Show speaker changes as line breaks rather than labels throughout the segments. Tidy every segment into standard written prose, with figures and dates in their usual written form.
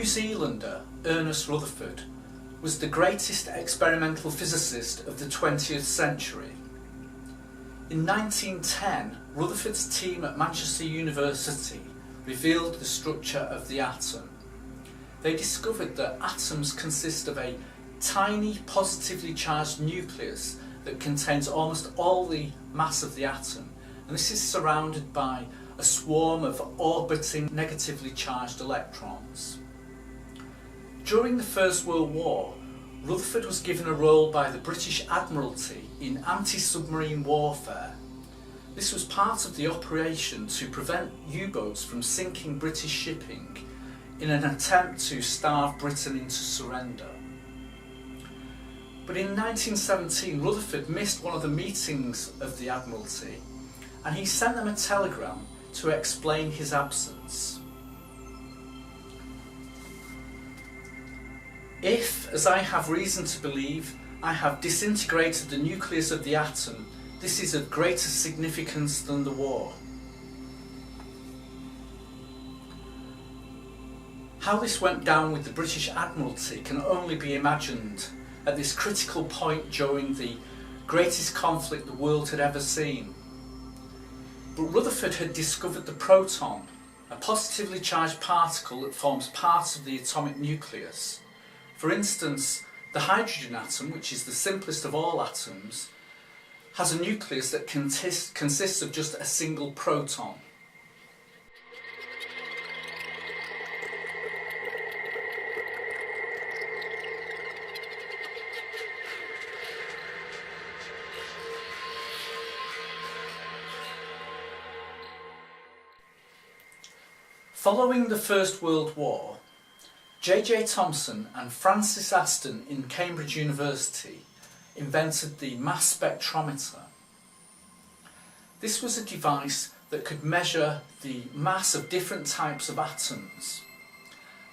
Zealander Ernest Rutherford was the greatest experimental physicist of the 20th century. In 1910, Rutherford's team at Manchester University revealed the structure of the atom. They discovered that atoms consist of a tiny positively charged nucleus that contains almost all the mass of the atom, and this is surrounded by a swarm of orbiting negatively charged electrons. During the First World War, Rutherford was given a role by the British Admiralty in anti-submarine warfare. This was part of the operation to prevent U-boats from sinking British shipping in an attempt to starve Britain into surrender. But in 1917, Rutherford missed one of the meetings of the Admiralty, and he sent them a telegram to explain his absence. If, as I have reason to believe, I have disintegrated the nucleus of the atom, this is of greater significance than the war. How this went down with the British Admiralty can only be imagined at this critical point during the greatest conflict the world had ever seen. But Rutherford had discovered the proton, a positively charged particle that forms part of the atomic nucleus. For instance, the hydrogen atom, which is the simplest of all atoms, has a nucleus that consists of just a single proton. Following the First World War, J.J. Thomson and Francis Aston in Cambridge University invented the mass spectrometer. This was a device that could measure the mass of different types of atoms,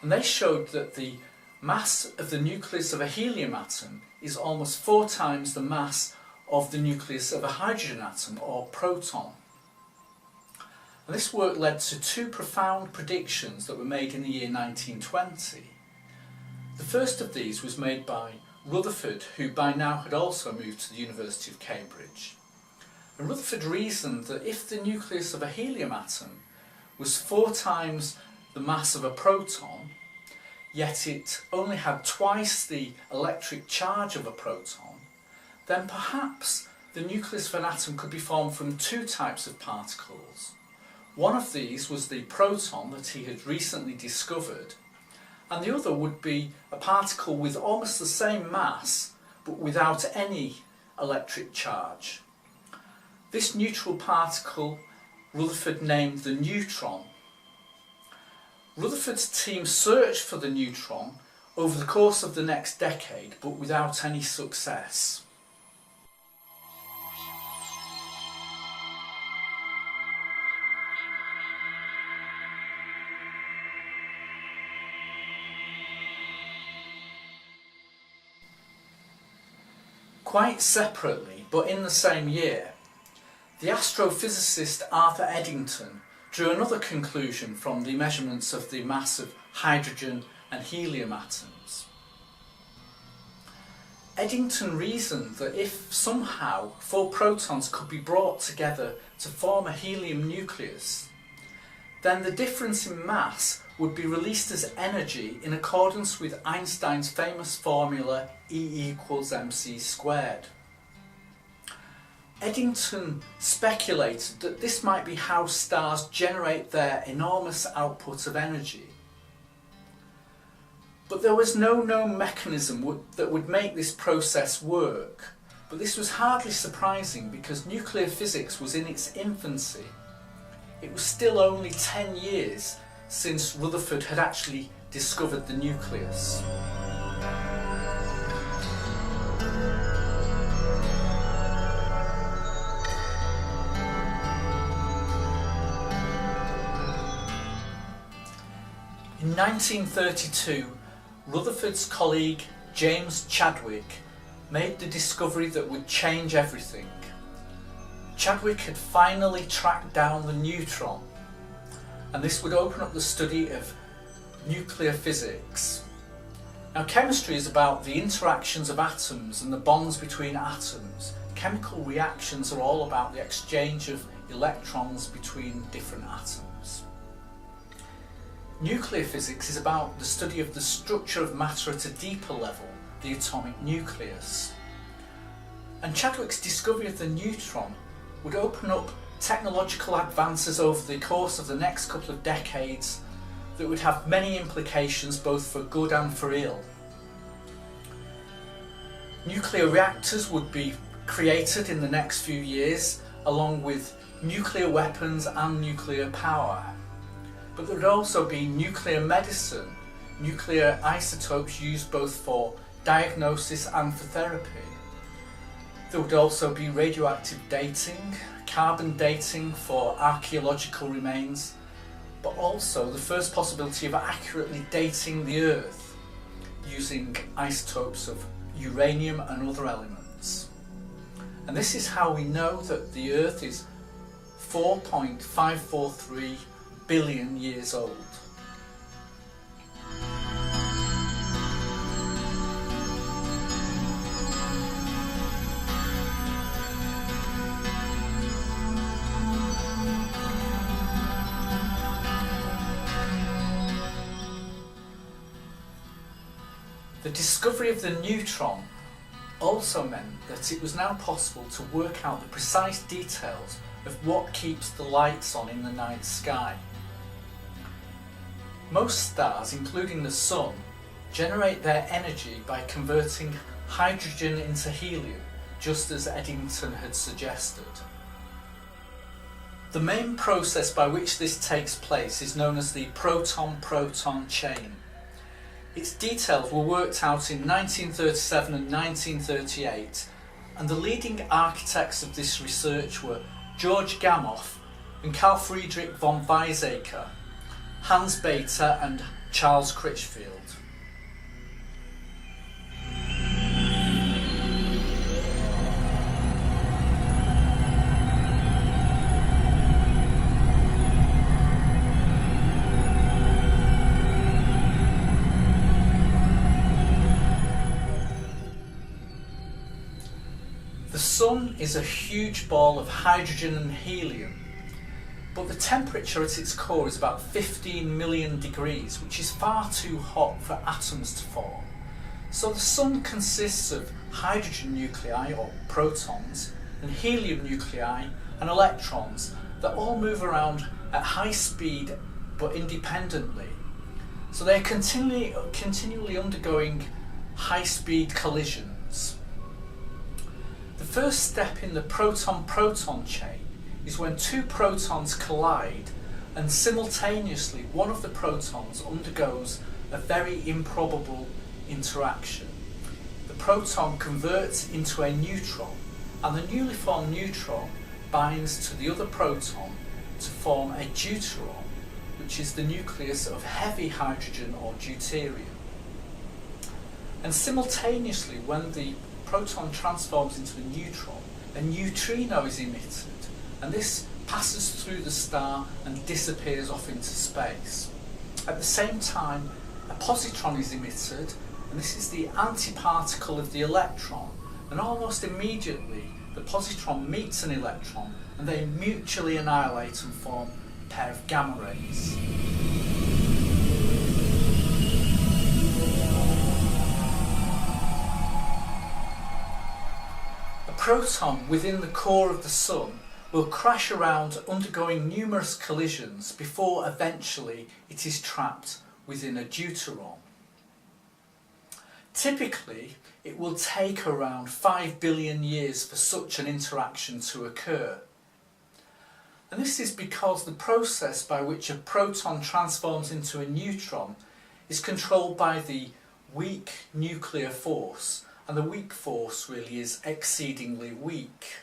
and they showed that the mass of the nucleus of a helium atom is almost 4 times the mass of the nucleus of a hydrogen atom, or proton. And this work led to 2 profound predictions that were made in the year 1920. The first of these was made by Rutherford, who by now had also moved to the University of Cambridge. And Rutherford reasoned that if the nucleus of a helium atom was 4 times the mass of a proton, yet it only had twice the electric charge of a proton, then perhaps the nucleus of an atom could be formed from 2 types of particles. One of these was the proton that he had recently discovered, and the other would be a particle with almost the same mass but without any electric charge. This neutral particle Rutherford named the neutron. Rutherford's team searched for the neutron over the course of the next decade, but without any success. Quite separately, but in the same year, the astrophysicist Arthur Eddington drew another conclusion from the measurements of the mass of hydrogen and helium atoms. Eddington reasoned that if somehow 4 protons could be brought together to form a helium nucleus, then the difference in mass would be released as energy in accordance with Einstein's famous formula E=mc². Eddington speculated that this might be how stars generate their enormous output of energy. But there was no known mechanism that would make this process work. But this was hardly surprising because nuclear physics was in its infancy. It was still only 10 years since Rutherford had actually discovered the nucleus. In 1932, Rutherford's colleague James Chadwick made the discovery that would change everything. Chadwick had finally tracked down the neutron, and this would open up the study of nuclear physics. Now, chemistry is about the interactions of atoms and the bonds between atoms. Chemical reactions are all about the exchange of electrons between different atoms. Nuclear physics is about the study of the structure of matter at a deeper level, the atomic nucleus. And Chadwick's discovery of the neutron would open up technological advances over the course of the next couple of decades that would have many implications both for good and for ill. Nuclear reactors would be created in the next few years, along with nuclear weapons and nuclear power. But there would also be nuclear medicine, nuclear isotopes used both for diagnosis and for therapy. There would also be radioactive dating, carbon dating for archaeological remains, but also the first possibility of accurately dating the Earth using isotopes of uranium and other elements. And this is how we know that the Earth is 4.543 billion years old. The discovery of the neutron also meant that it was now possible to work out the precise details of what keeps the lights on in the night sky. Most stars, including the Sun, generate their energy by converting hydrogen into helium, just as Eddington had suggested. The main process by which this takes place is known as the proton-proton chain. Its details were worked out in 1937 and 1938, and the leading architects of this research were George Gamow and Carl Friedrich von Weizsäcker, Hans Bethe and Charles Critchfield. The Sun is a huge ball of hydrogen and helium, but the temperature at its core is about 15 million degrees, which is far too hot for atoms to form. So the Sun consists of hydrogen nuclei, or protons, and helium nuclei and electrons that all move around at high speed but independently. So they're continually undergoing high-speed collisions. The first step in the proton-proton chain is when two protons collide and simultaneously one of the protons undergoes a very improbable interaction. The proton converts into a neutron, and the newly formed neutron binds to the other proton to form a deuteron, which is the nucleus of heavy hydrogen or deuterium. And simultaneously, when the proton transforms into a neutron, a neutrino is emitted, and this passes through the star and disappears off into space. At the same time, a positron is emitted, and this is the antiparticle of the electron, and almost immediately the positron meets an electron and they mutually annihilate and form a pair of gamma rays. A proton within the core of the Sun will crash around, undergoing numerous collisions before eventually it is trapped within a deuteron. Typically, it will take around 5 billion years for such an interaction to occur. And this is because the process by which a proton transforms into a neutron is controlled by the weak nuclear force, and the weak force really is exceedingly weak.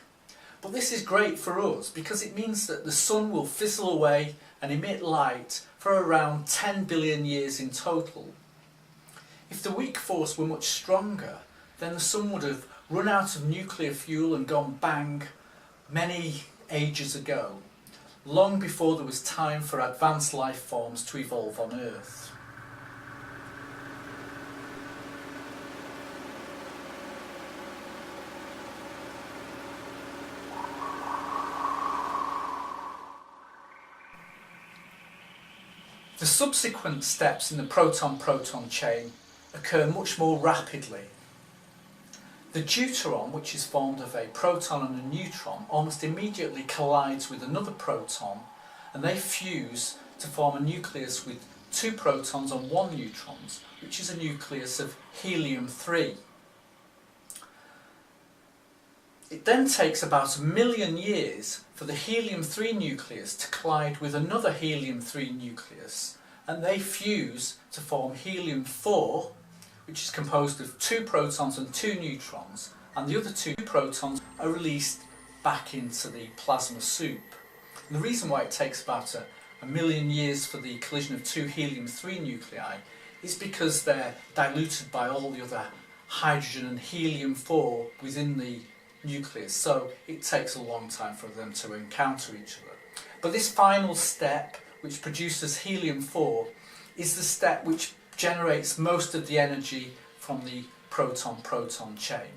But this is great for us because it means that the Sun will fizzle away and emit light for around 10 billion years in total. If the weak force were much stronger, then the Sun would have run out of nuclear fuel and gone bang many ages ago, long before there was time for advanced life forms to evolve on Earth. The subsequent steps in the proton-proton chain occur much more rapidly. The deuteron, which is formed of a proton and a neutron, almost immediately collides with another proton, and they fuse to form a nucleus with 2 protons and 1 neutron, which is a nucleus of helium-3. It then takes about 1 million years for the helium-3 nucleus to collide with another helium-3 nucleus, and they fuse to form helium-4, which is composed of 2 protons and 2 neutrons, and the other 2 protons are released back into the plasma soup. And the reason why it takes about 1 million years for the collision of 2 helium-3 nuclei is because they're diluted by all the other hydrogen and helium-4 within the nucleus, so it takes a long time for them to encounter each other. But this final step, which produces helium-4, is the step which generates most of the energy from the proton-proton chain.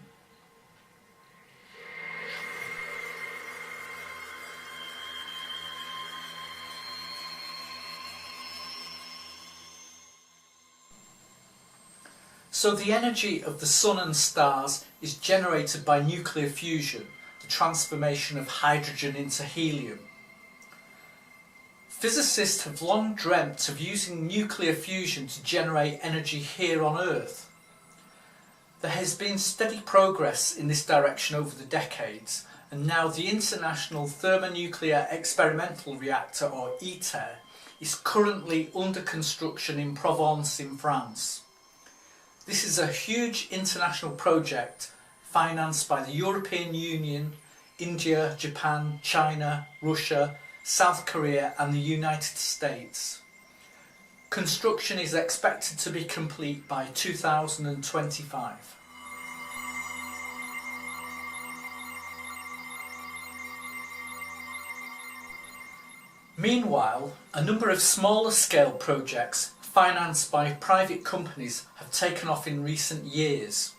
So the energy of the Sun and stars is generated by nuclear fusion, the transformation of hydrogen into helium. Physicists have long dreamt of using nuclear fusion to generate energy here on Earth. There has been steady progress in this direction over the decades, and now the International Thermonuclear Experimental Reactor, or ITER, is currently under construction in Provence in France. This is a huge international project financed by the European Union, India, Japan, China, Russia, South Korea and the United States. Construction is expected to be complete by 2025. Meanwhile, a number of smaller scale projects financed by private companies have taken off in recent years.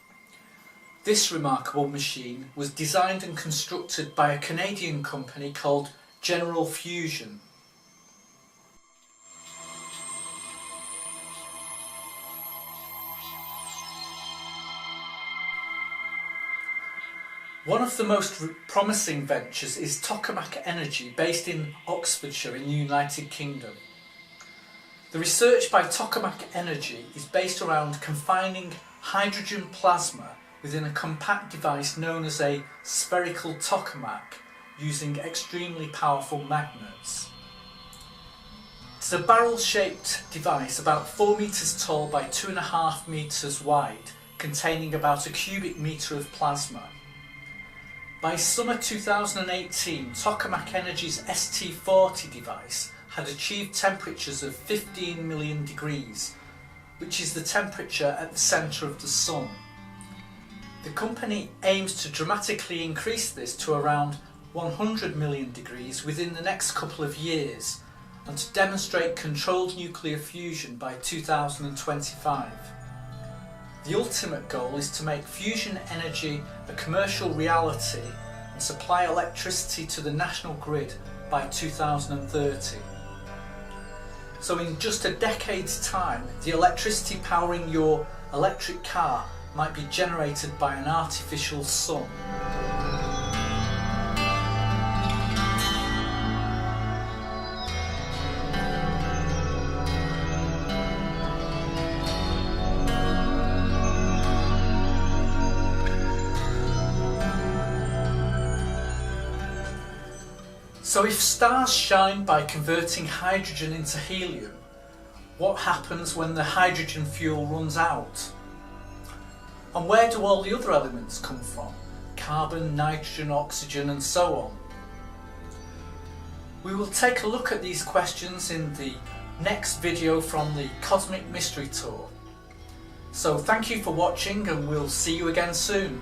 This remarkable machine was designed and constructed by a Canadian company called General Fusion. One of the most promising ventures is Tokomak Energy, based in Oxfordshire in the United Kingdom. The research by Tokomak Energy is based around confining hydrogen plasma within a compact device known as a spherical tokamak using extremely powerful magnets. It's a barrel-shaped device about 4 meters tall by 2.5 meters wide, containing about a cubic meter of plasma. By summer 2018, Tokomak Energy's ST40 device had achieved temperatures of 15 million degrees, which is the temperature at the centre of the Sun. The company aims to dramatically increase this to around 100 million degrees within the next couple of years, and to demonstrate controlled nuclear fusion by 2025. The ultimate goal is to make fusion energy a commercial reality and supply electricity to the national grid by 2030. So in just a decade's time, the electricity powering your electric car might be generated by an artificial sun. So if stars shine by converting hydrogen into helium, what happens when the hydrogen fuel runs out? And where do all the other elements come from? Carbon, nitrogen, oxygen and so on. We will take a look at these questions in the next video from the Cosmic Mystery Tour. So thank you for watching, and we'll see you again soon.